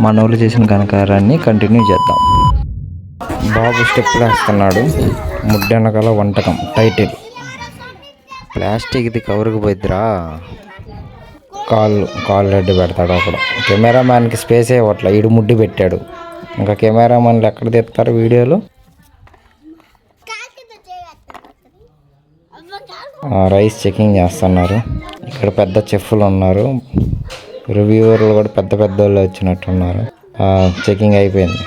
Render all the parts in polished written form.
మనోళ్ళు చేసిన ఘనకార్యాన్ని కంటిన్యూ చేద్దాం. బాబు స్టెప్పులు వేస్తున్నాడు. ముడ్డెనగల వంటకం టైటిల్. ప్లాస్టిక్ది కవరుకు పోయిద్దిరా. కాళ్ళు రెడ్డి పెడతాడు ఒకడు. కెమెరామ్యాన్కి స్పేస్ ఇవ్వట్ల, ఈడు ముడ్డి పెట్టాడు. ఇంకా కెమెరామ్యాన్లు ఎక్కడ తీస్తారు వీడియోలు? రైస్ చెకింగ్ చేస్తున్నారు. ఇక్కడ పెద్ద చెఫ్లు ఉన్నారు. రివ్యూవర్లు కూడా పెద్ద పెద్ద వాళ్ళు వచ్చినట్టున్నారు. చెకింగ్ అయిపోయింది.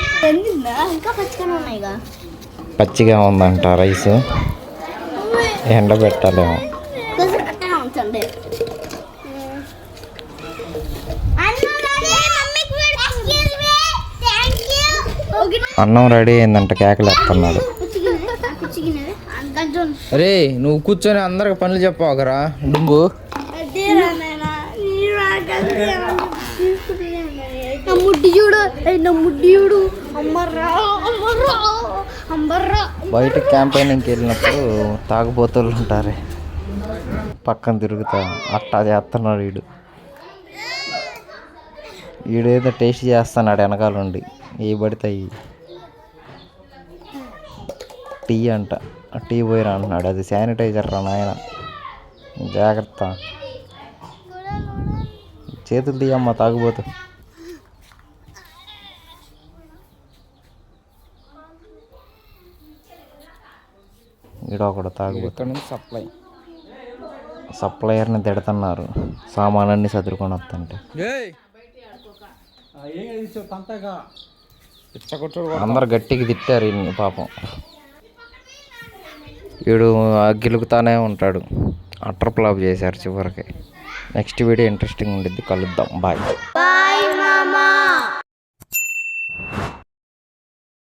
పచ్చిగా ఉందంట రైస్, ఎండ పెట్టాలేమో. అన్నం రెడీ అయిందంట, కేకలు ఎత్తున్నాడు. అరే నువ్వు కూర్చొని అందరికి పనులు చెప్పవకరా డుంబు. బయట క్యాంపెయినింగ్కి వెళ్ళినప్పుడు తాగుబోతులు ఉంటారే, పక్కన తిరుగుతా అట్టా చేస్తున్నాడు వీడు. వీడేదో టేస్ట్ చేస్తున్నాడు వెనకాల ఉండి. ఏ పడతాయి టీ అంట, టీ పోయిరా అంటున్నాడు. అది శానిటైజర్ రా నాయన, జాగ్రత్త. చేతులు తీయమ్మ తాగుబోతు. ఈడ ఒకడు తాగుబోతు. సప్లయర్ని తిడుతున్నారు సామానాన్ని సదురుకొని వస్తుంటే. అందరు గట్టిగా తిట్టారు పాపం. వీడు గిలుగుతానే ఉంటాడు. అట్టర్ ఫ్లాప్ చేశారు చివరికి. నెక్స్ట్ వీడియో ఇంట్రెస్టింగ్ ఉండిద్ది. కలుద్దాం. బాయ్.